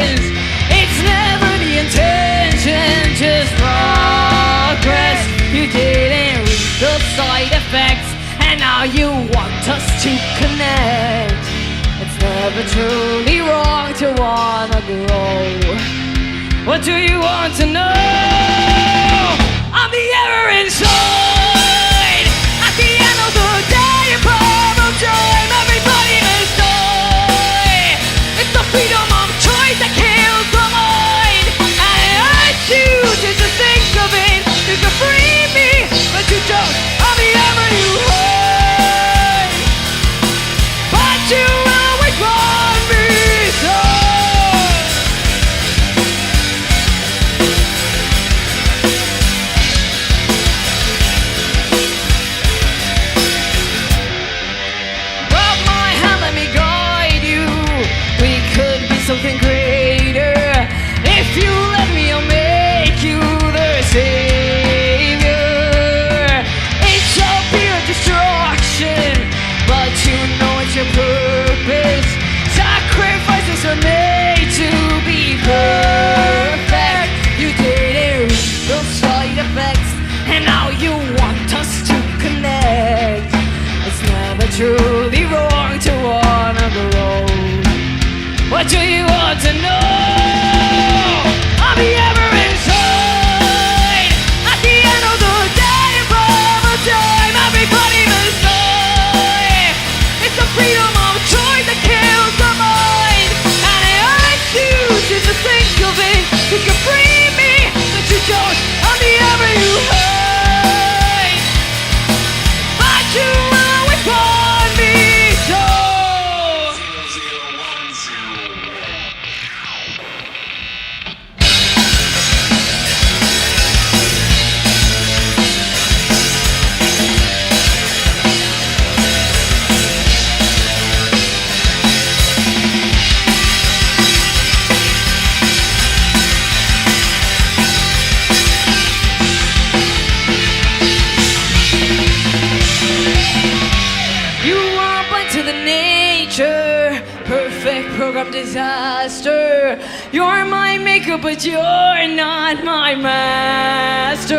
wins. It's never the intention, just progress. You didn't read the side effects, and now you want us to connect. It's never truly wrong to wanna grow. What do you want to know? I'm the error inside. At the end of the day, a problem time. Everybody must die. It's the freedom of choice that kills the mind. And I choose to just think of it. You can free me, but you don't. I'm the error you hide. But you always want me so. Something greater. If you let me, I'll make you the savior. It shall be a destruction, but you know it's your purpose. Sacrifices are made to be perfect. You didn't read the side effects, and now you want us to connect. It's never truly wrong to wanna grow. What do you want to know? I'm the ever inside. At the end of the day, from a time, everybody must die. It's the freedom of choice that kills the mind. And I choose to think of it. You can free me, but you don't. I'm the ever you hide. But you always want me so. Perfect program disaster. You're my maker, but you're not my master.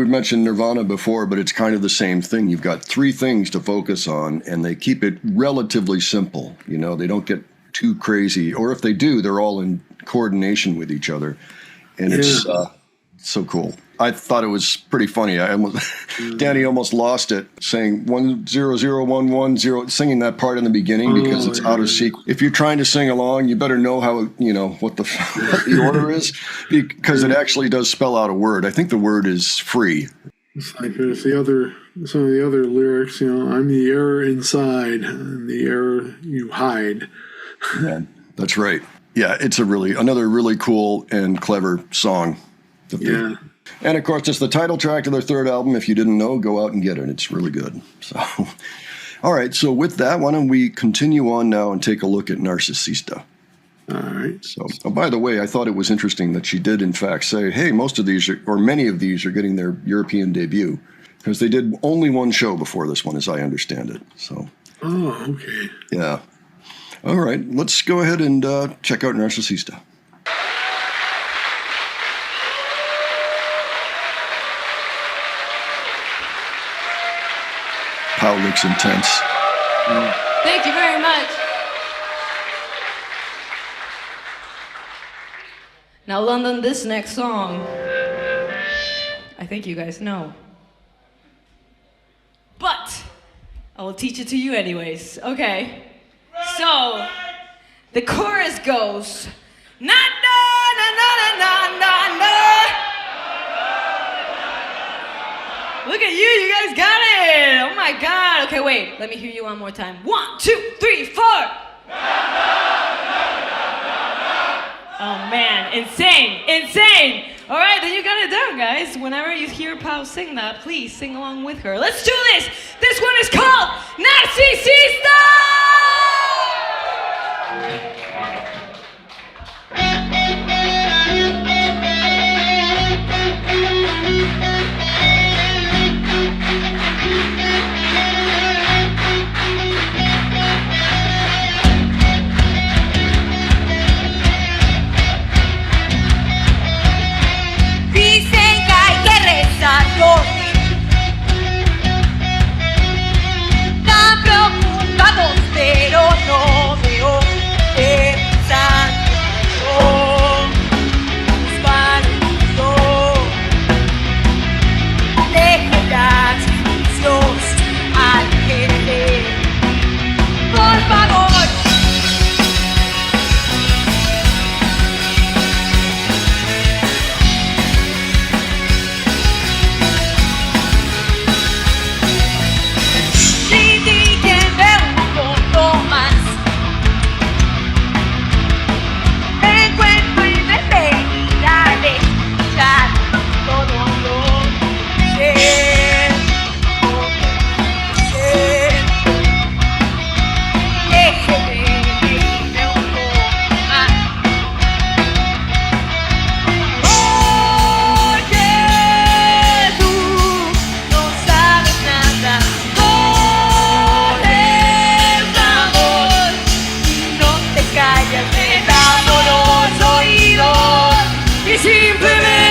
we've mentioned Nirvana before, but it's kind of the same thing. You've got three things to focus on, and they keep it relatively simple. You know, they don't get too crazy, or if they do, they're all in coordination with each other, and it's so cool. I thought it was pretty funny. Danny almost lost it saying 100110, singing that part in the beginning because it's out of sequence. If you're trying to sing along, you better know how, you know, what the order is, because it actually does spell out a word. I think the word is free. It's like there's some of the other lyrics, you know, I'm the air inside and the air you hide. Yeah, that's right. Yeah, it's another really cool and clever song. Yeah. And of course, it's the title track to their third album. If you didn't know, go out and get it. It's really good. So, all right. So with that, why don't we continue on now and take a look at Narcisista? All right. So, by the way, I thought it was interesting that she did, in fact, say, hey, most of these, or many of these, are getting their European debut, because they did only one show before this one, as I understand it. So, oh, okay. Yeah. All right. Let's go ahead and check out Narcisista. Pow looks intense. Thank you very much. Now, London, this next song, I think you guys know. But I will teach it to you anyways. Okay. So, the chorus goes, na na na na na na na. Look at you guys got it! Oh my god! Okay, wait, let me hear you one more time. 1, 2, 3, 4! Oh man, insane! Insane! Alright, then you got it down, guys. Whenever you hear Pau sing that, please sing along with her. Let's do this! This one is called Narcisista! Simplemente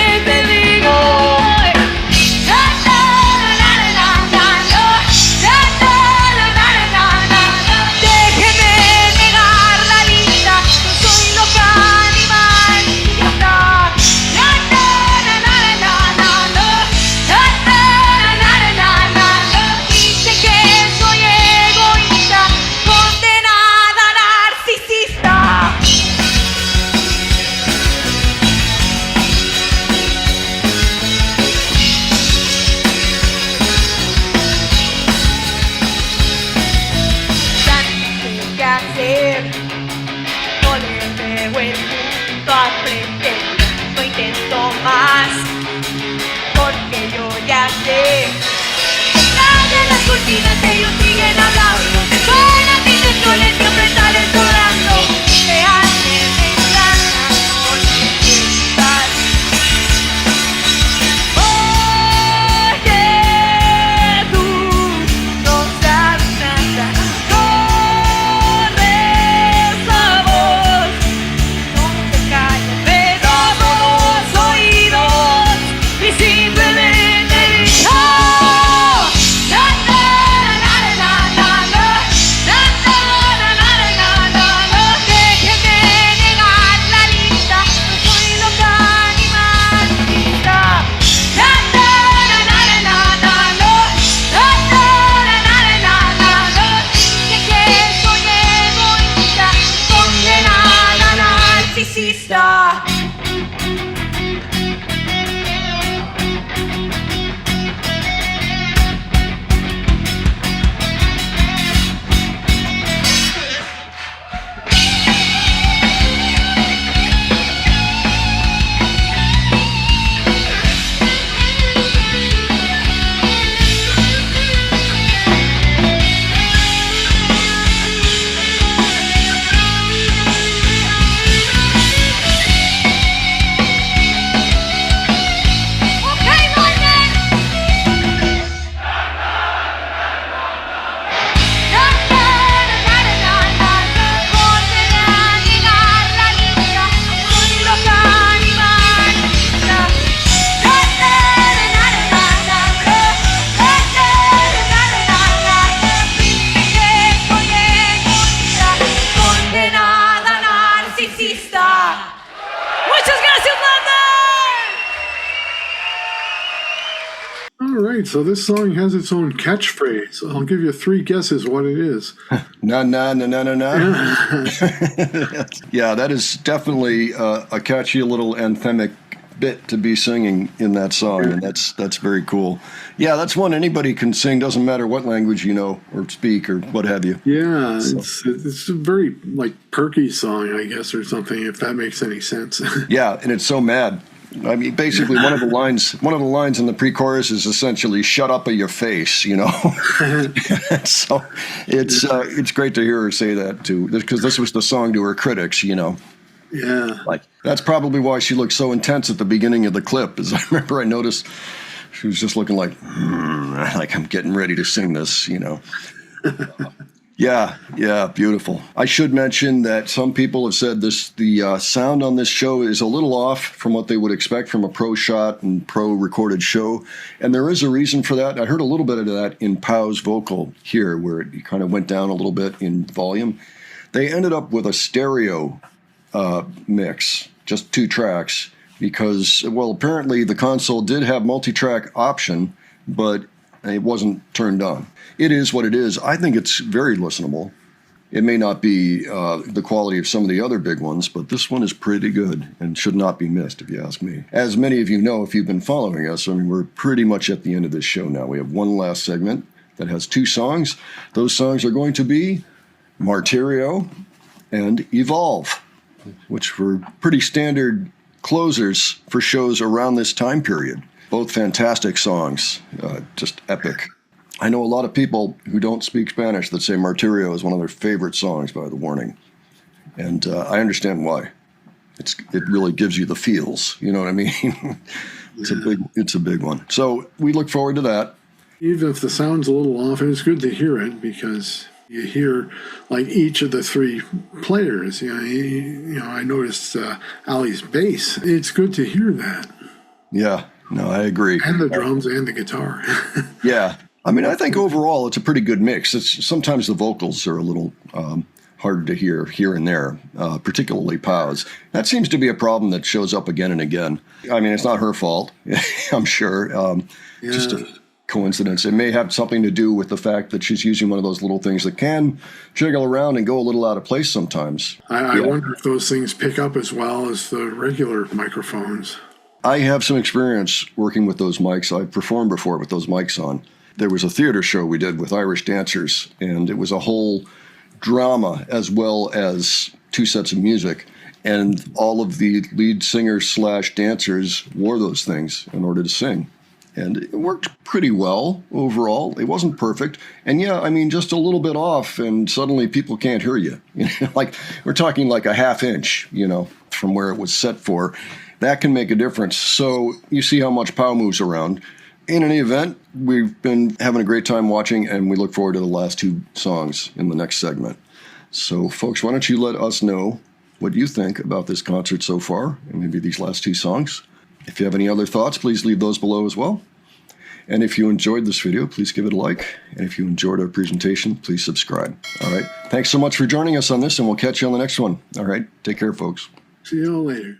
All right, so this song has its own catchphrase. I'll give you 3 guesses what it is. Na na na na na na. Yeah, that is definitely a catchy little anthemic bit to be singing in that song, and that's very cool. Yeah, that's one anybody can sing. Doesn't matter what language you know or speak or what have you. Yeah, so. It's a very like perky song, I guess, or something. If that makes any sense. Yeah, and it's so mad. I mean, basically, one of the lines in the pre-chorus is essentially "Shut up, your face," you know. So it's great to hear her say that too, because this was the song to her critics, you know. Yeah, like that's probably why she looked so intense at the beginning of the clip. As I remember, I noticed she was just looking like I'm getting ready to sing this, you know. Yeah, beautiful. I should mention that some people have said the sound on this show is a little off from what they would expect from a pro shot and pro recorded show, and there is a reason for that. I heard a little bit of that in Pow's vocal here, where it kind of went down a little bit in volume. They ended up with a stereo mix, just 2 tracks, because, well, apparently the console did have multi-track option, but it wasn't turned on. It is what it is. I think it's very listenable. It may not be the quality of some of the other big ones, but this one is pretty good and should not be missed, if you ask me. As many of you know, if you've been following us, I mean, we're pretty much at the end of this show now. We have one last segment that has 2 songs. Those songs are going to be Martyrio and Evolve, which were pretty standard closers for shows around this time period. Both fantastic songs, just epic. I know a lot of people who don't speak Spanish that say Martyrio is one of their favorite songs by The Warning. And I understand why. It really gives you the feels, you know what I mean? It's a big one. So we look forward to that. Even if the sound's a little off, it's good to hear it because you hear like each of the 3 players. You know, I noticed Ali's bass. It's good to hear that. Yeah, no, I agree. And the drums and the guitar. Yeah. I mean, I think overall it's a pretty good mix. Sometimes the vocals are a little harder to hear here and there, particularly Pow's. That seems to be a problem that shows up again and again. I mean, it's not her fault, I'm sure. Just a coincidence. It may have something to do with the fact that she's using one of those little things that can jiggle around and go a little out of place sometimes. I wonder if those things pick up as well as the regular microphones. I have some experience working with those mics. I've performed before with those mics on. There was a theater show we did with Irish dancers, and it was a whole drama as well as 2 sets of music. And all of the lead singers / dancers wore those things in order to sing. And it worked pretty well overall. It wasn't perfect. And yeah, I mean, just a little bit off, and suddenly people can't hear you. Like, we're talking like a ½ inch, you know, from where it was set for. That can make a difference. So you see how much Pow moves around. In any event, we've been having a great time watching, and we look forward to the last 2 songs in the next segment. So, folks, why don't you let us know what you think about this concert so far, and maybe these last 2 songs. If you have any other thoughts, please leave those below as well. And if you enjoyed this video, please give it a like. And if you enjoyed our presentation, please subscribe. All right. Thanks so much for joining us on this, and we'll catch you on the next one. All right. Take care, folks. See you all later.